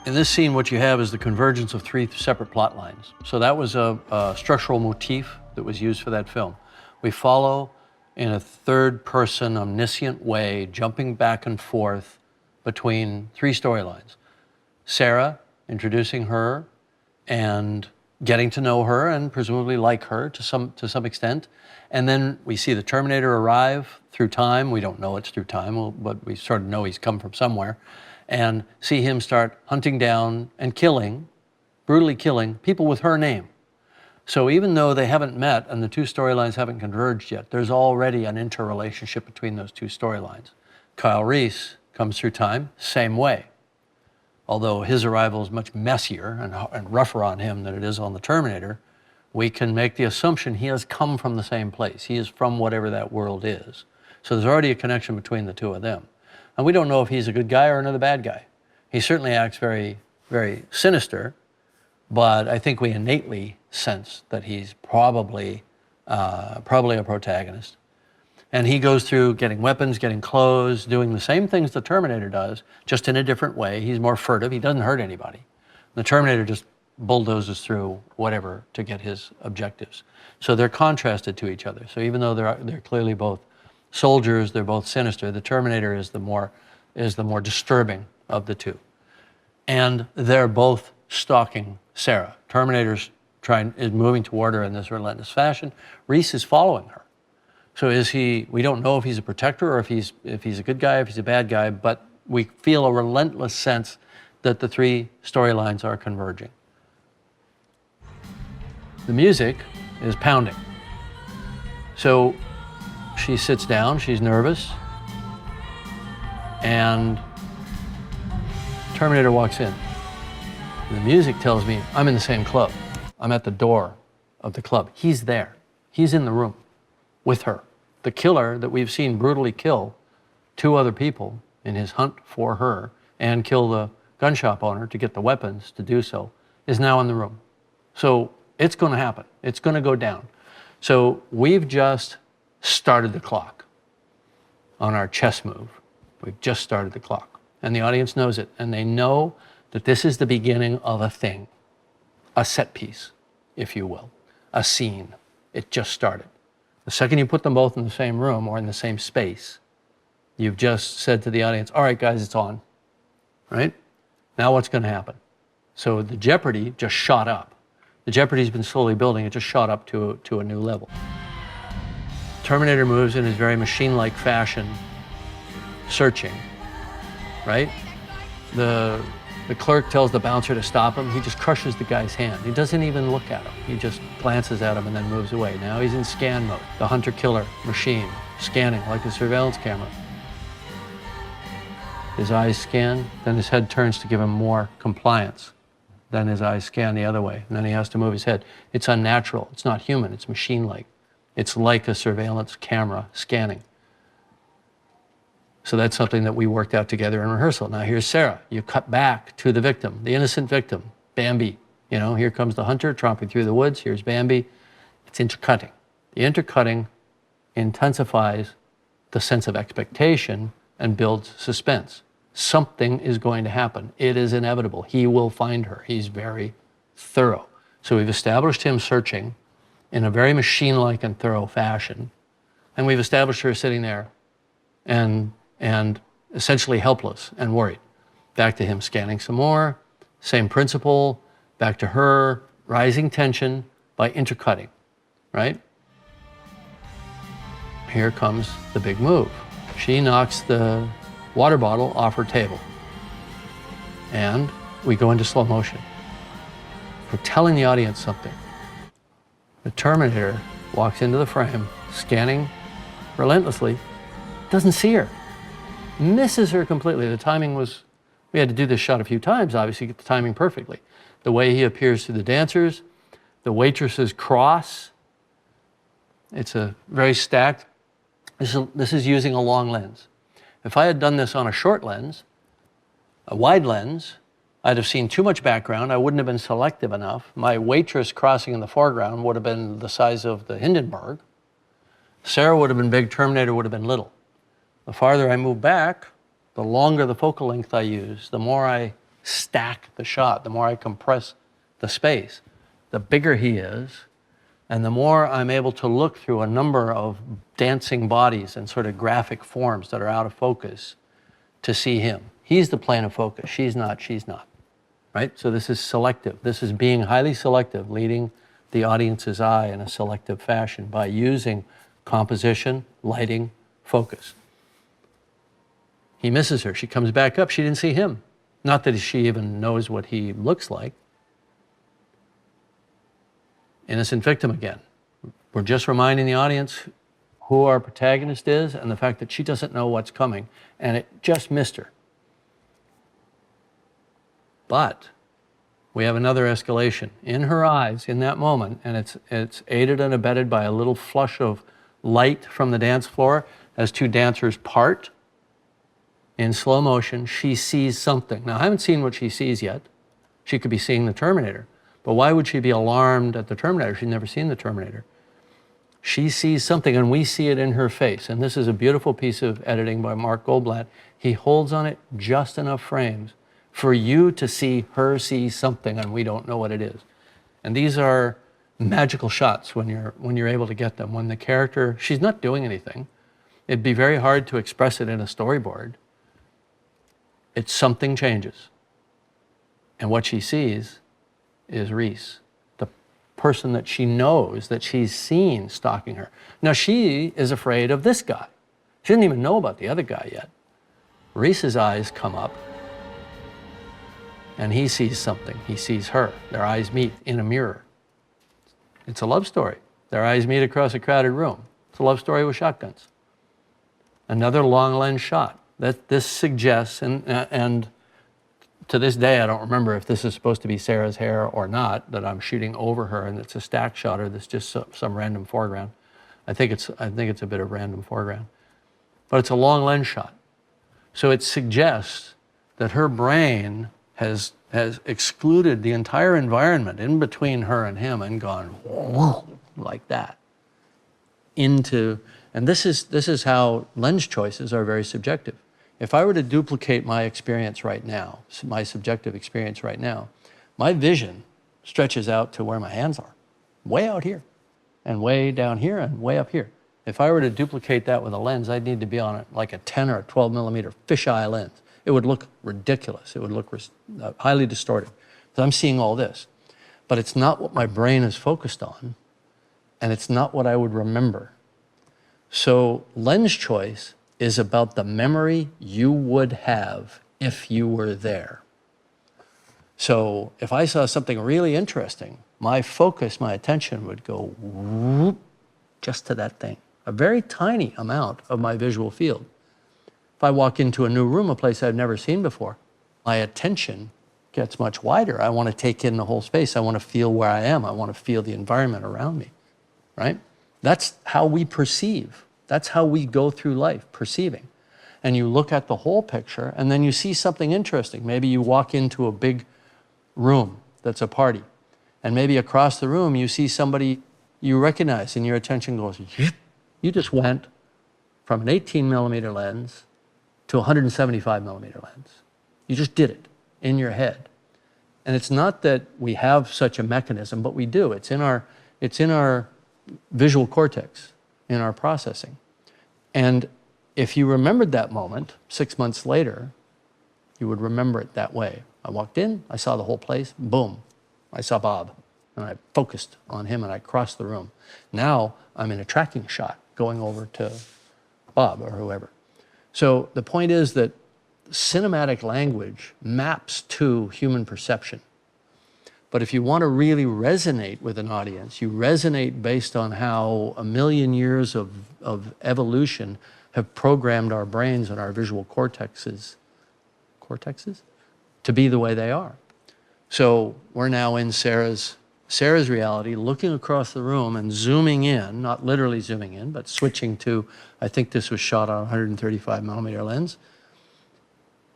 In this scene, what you have is the convergence of three separate plot lines. So that was a structural motif that was used for that film. We follow in a third-person, omniscient way, jumping back and forth between three storylines. Sarah, introducing her and getting to know her and presumably like her to some extent. And then we see the Terminator arrive through time. We don't know it's through time, but we sort of know he's come from somewhere. And see him start hunting down and killing, brutally killing, people with her name. So even though they haven't met and the two storylines haven't converged yet, there's already an interrelationship between those two storylines. Kyle Reese comes through time, same way. Although his arrival is much messier and rougher on him than it is on the Terminator, we can make the assumption he has come from the same place. He is from whatever that world is. So there's already a connection between the two of them. And we don't know if he's a good guy or another bad guy. He certainly acts very, very sinister, but I think we innately sense that he's probably a protagonist. And he goes through getting weapons, getting clothes, doing the same things the Terminator does, just in a different way. He's more furtive. He doesn't hurt anybody. The Terminator just bulldozes through whatever to get his objectives. So they're contrasted to each other. So even though they're clearly both soldiers, they're both sinister, the Terminator is the more disturbing of the two. And they're both stalking Sarah. Terminator's is moving toward her in this relentless fashion. Reese is following her. So we don't know if he's a protector or if he's a good guy, if he's a bad guy, but we feel a relentless sense that the three storylines are converging. The music is pounding. So she sits down, she's nervous, and Terminator walks in. The music tells me I'm in the same club. I'm at the door of the club. He's there. He's in the room with her. The killer that we've seen brutally kill two other people in his hunt for her and kill the gun shop owner to get the weapons to do so is now in the room. So it's going to happen. It's going to go down. So we've just started the clock on our chess move. We've just started the clock. And the audience knows it. And they know that this is the beginning of a thing, a set piece, if you will, a scene. It just started. The second you put them both in the same room or in the same space, you've just said to the audience, all right, guys, it's on, right? Now what's going to happen? So the jeopardy just shot up. The jeopardy's been slowly building. It just shot up to a new level. Terminator moves in his very machine-like fashion, searching, right? The clerk tells the bouncer to stop him. He just crushes the guy's hand. He doesn't even look at him. He just glances at him and then moves away. Now he's in scan mode. The hunter-killer machine, scanning like a surveillance camera. His eyes scan, then his head turns to give him more compliance. Then his eyes scan the other way, and then he has to move his head. It's unnatural. It's not human. It's machine-like. It's like a surveillance camera scanning. So that's something that we worked out together in rehearsal. Now here's Sarah. You cut back to the victim, the innocent victim, Bambi. You know, here comes the hunter tromping through the woods. Here's Bambi. It's intercutting. The intercutting intensifies the sense of expectation and builds suspense. Something is going to happen. It is inevitable. He will find her. He's very thorough. So we've established him searching in a very machine-like and thorough fashion. And we've established her sitting there and essentially helpless and worried. Back to him scanning some more, same principle, back to her, rising tension by intercutting, right? Here comes the big move. She knocks the water bottle off her table. And we go into slow motion. We're telling the audience something. The Terminator walks into the frame, scanning relentlessly, doesn't see her, misses her completely. The timing was, we had to do this shot a few times, obviously, to get the timing perfectly. The way he appears to the dancers, the waitresses cross. It's a very stacked, this is using a long lens. If I had done this on a short lens, a wide lens, I'd have seen too much background. I wouldn't have been selective enough. My waitress crossing in the foreground would have been the size of the Hindenburg. Sarah would have been big, Terminator would have been little. The farther I move back, the longer the focal length I use, the more I stack the shot, the more I compress the space, the bigger he is, and the more I'm able to look through a number of dancing bodies and sort of graphic forms that are out of focus to see him. He's the plane of focus. She's not, right? So this is selective. This is being highly selective, leading the audience's eye in a selective fashion by using composition, lighting, focus. He misses her. She comes back up. She didn't see him. Not that she even knows what he looks like. Innocent victim again. We're just reminding the audience who our protagonist is and the fact that she doesn't know what's coming, and it just missed her. But we have another escalation in her eyes in that moment, and it's aided and abetted by a little flush of light from the dance floor as two dancers part. In slow motion, she sees something. Now, I haven't seen what she sees yet. She could be seeing the Terminator. But why would she be alarmed at the Terminator? She's never seen the Terminator. She sees something, and we see it in her face. And this is a beautiful piece of editing by Mark Goldblatt. He holds on it just enough frames for you to see her see something, and we don't know what it is. And these are magical shots when you're able to get them. When the character, she's not doing anything. It'd be very hard to express it in a storyboard. It's something changes. And what she sees is Reese, the person that she knows that she's seen stalking her. Now she is afraid of this guy. She doesn't even know about the other guy yet. Reese's eyes come up and he sees something. He sees her. Their eyes meet in a mirror. It's a love story. Their eyes meet across a crowded room. It's a love story with shotguns. Another long lens shot. This suggests, and to this day, I don't remember if this is supposed to be Sarah's hair or not, that I'm shooting over her and it's a stack shot or this just some random foreground. I think it's a bit of random foreground. But it's a long lens shot. So it suggests that her brain has excluded the entire environment in between her and him and gone whoa, like that into, and this is how lens choices are very subjective. If I were to duplicate my experience right now, my subjective experience right now, my vision stretches out to where my hands are, way out here, and way down here, and way up here. If I were to duplicate that with a lens, I'd need to be on like a 10 or a 12 millimeter fisheye lens. It would look ridiculous. It would look highly distorted. So I'm seeing all this, but it's not what my brain is focused on, and it's not what I would remember. So lens choice is about the memory you would have if you were there. So if I saw something really interesting, my focus, my attention would go whoop, just to that thing, a very tiny amount of my visual field. If I walk into a new room, a place I've never seen before, my attention gets much wider. I want to take in the whole space. I want to feel where I am. I want to feel the environment around me, right? That's how we perceive. That's how we go through life, perceiving. And you look at the whole picture, and then you see something interesting. Maybe you walk into a big room that's a party, and maybe across the room you see somebody you recognize, and your attention goes, you just went from an 18 millimeter lens to a 175 millimeter lens. You just did it in your head. And it's not that we have such a mechanism, but we do. It's in our visual cortex, in our processing. And if you remembered that moment 6 months later, you would remember it that way. I walked in, I saw the whole place, boom, I saw Bob, and I focused on him and I crossed the room. Now I'm in a tracking shot going over to Bob or whoever. So the point is that cinematic language maps to human perception. But if you want to really resonate with an audience, you resonate based on how a million years of evolution have programmed our brains and our visual cortexes to be the way they are. So we're now in Sarah's reality, looking across the room and zooming in, not literally zooming in, but switching to, I think this was shot on a 135 millimeter lens.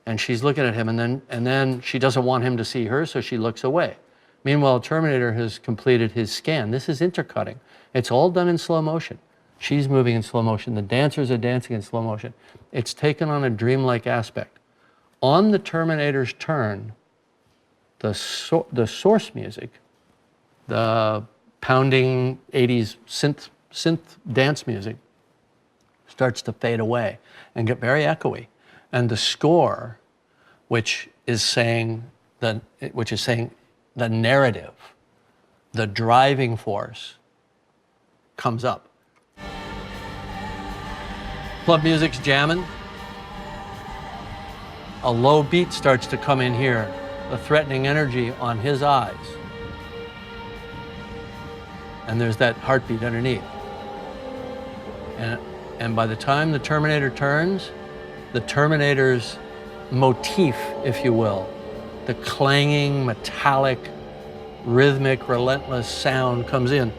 And she's looking at him, and then she doesn't want him to see her, so she looks away. Meanwhile, Terminator has completed his scan. This is intercutting. It's all done in slow motion. She's moving in slow motion. The dancers are dancing in slow motion. It's taken on a dreamlike aspect. On the Terminator's turn, the source music, the pounding 80s synth dance music, starts to fade away and get very echoey. And the score, which is saying the narrative, the driving force, comes up. Club music's jamming. A low beat starts to come in here, the threatening energy on his eyes. And there's that heartbeat underneath. And by the time the Terminator turns, the Terminator's motif, if you will, the clanging, metallic, rhythmic, relentless sound comes in.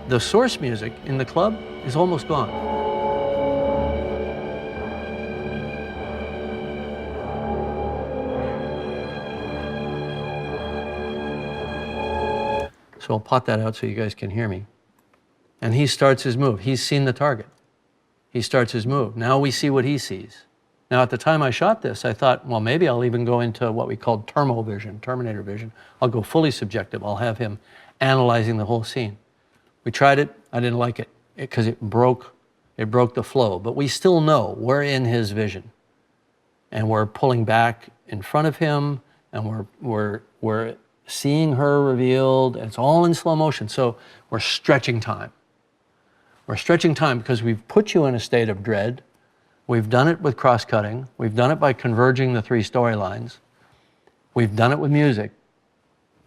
The source music in the club is almost gone. So I'll pot that out so you guys can hear me. And he starts his move. He's seen the target. He starts his move. Now we see what he sees. Now, at the time I shot this, I thought, well, maybe I'll even go into what we called Terminator vision. I'll go fully subjective. I'll have him analyzing the whole scene. We tried it. I didn't like it because it broke the flow. But we still know we're in his vision, and we're pulling back in front of him, and we're seeing her revealed. And it's all in slow motion. So we're stretching time. We're stretching time because we've put you in a state of dread. We've done it with cross-cutting. We've done it by converging the three storylines. We've done it with music.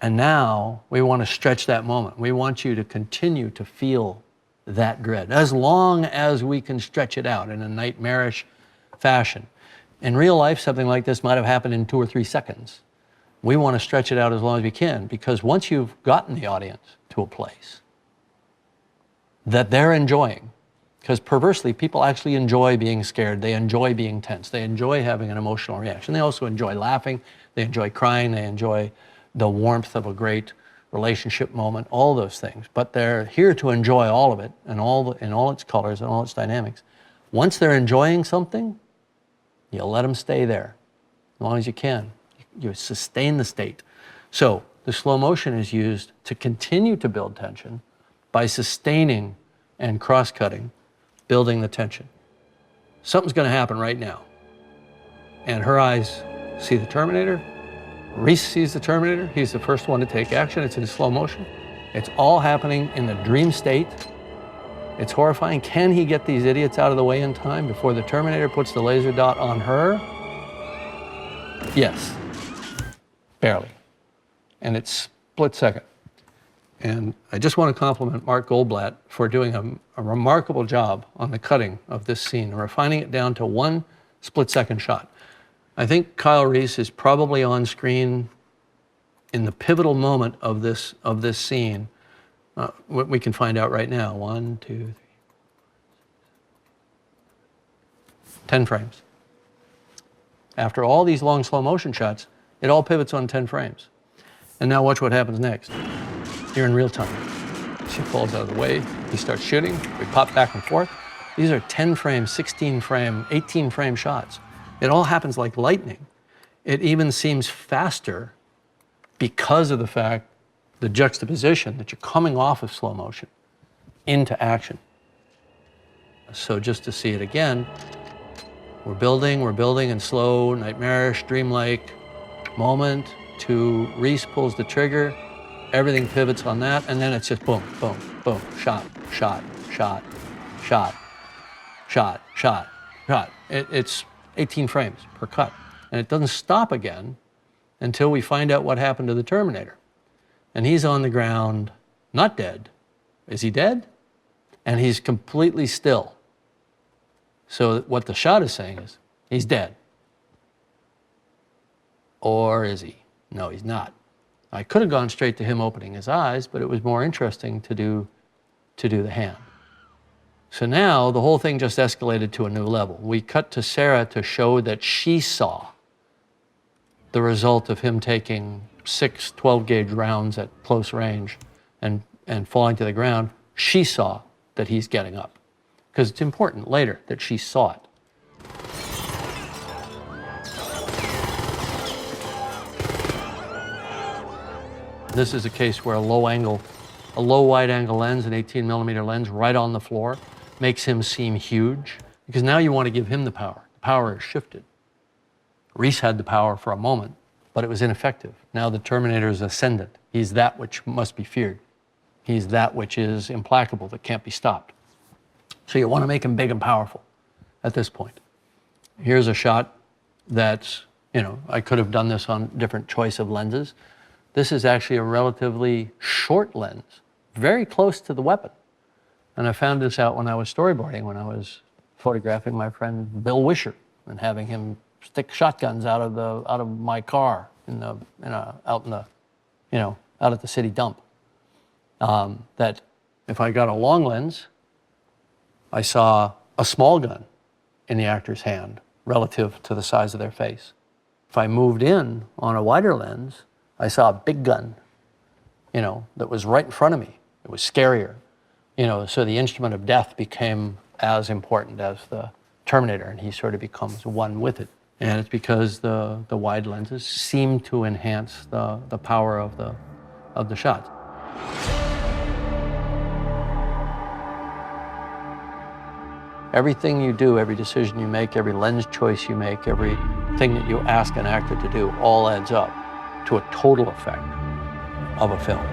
And now we want to stretch that moment. We want you to continue to feel that dread as long as we can stretch it out in a nightmarish fashion. In real life, something like this might have happened in 2 or 3 seconds. We want to stretch it out as long as we can, because once you've gotten the audience to a place that they're enjoying, because perversely, people actually enjoy being scared. They enjoy being tense. They enjoy having an emotional reaction. They also enjoy laughing. They enjoy crying. They enjoy the warmth of a great relationship moment, all those things. But they're here to enjoy all of it and in all its colors and all its dynamics. Once they're enjoying something, you let them stay there as long as you can. You sustain the state. So the slow motion is used to continue to build tension by sustaining and cross-cutting, building the tension. Something's going to happen right now. And her eyes see the Terminator. Reese sees the Terminator. He's the first one to take action. It's in slow motion. It's all happening in the dream state. It's horrifying. Can he get these idiots out of the way in time before the Terminator puts the laser dot on her? Yes. Barely. And it's split second. And I just want to compliment Mark Goldblatt for doing a remarkable job on the cutting of this scene, refining it down to 1 split-second shot. I think Kyle Reese is probably on screen in the pivotal moment of this scene. We can find out right now. 1, 2, 3, 10 frames. After all these long slow motion shots, it all pivots on 10 frames. And now watch what happens next. You're in real time. She falls out of the way. He starts shooting. We pop back and forth. These are 10 frame, 16 frame, 18 frame shots. It all happens like lightning. It even seems faster because of the fact, the juxtaposition that you're coming off of slow motion into action. So just to see it again, we're building in slow, nightmarish, dreamlike moment to Reese pulls the trigger. Everything pivots on that, and then it's just boom, boom, boom, shot, shot, shot, shot, shot, shot, shot. It's 18 frames per cut. And it doesn't stop again until we find out what happened to the Terminator. And he's on the ground, not dead. Is he dead? And he's completely still. So what the shot is saying is, he's dead. Or is he? No, he's not. I could have gone straight to him opening his eyes, but it was more interesting to do the hand. So now the whole thing just escalated to a new level. We cut to Sarah to show that she saw the result of him taking 6 12-gauge rounds at close range and falling to the ground. She saw that he's getting up, because it's important later that she saw it. This is a case where a low wide angle lens, an 18mm lens right on the floor makes him seem huge, because now you want to give him the power. The power is shifted. Reese had the power for a moment, but it was ineffective. Now the Terminator is ascendant. He's that which must be feared. He's that which is implacable, that can't be stopped. So you want to make him big and powerful at this point. Here's a shot that's, I could have done this on different choice of lenses. This is actually a relatively short lens, very close to the weapon. And I found this out when I was storyboarding, when I was photographing my friend Bill Wisher and having him stick shotguns out of my car out at the city dump. That if I got a long lens, I saw a small gun in the actor's hand relative to the size of their face. If I moved in on a wider lens, I saw a big gun, that was right in front of me. It was scarier, so the instrument of death became as important as the Terminator, and he sort of becomes one with it. And it's because the wide lenses seem to enhance the power of the shots. Everything you do, every decision you make, every lens choice you make, everything that you ask an actor to do, all adds up to a total effect of a film.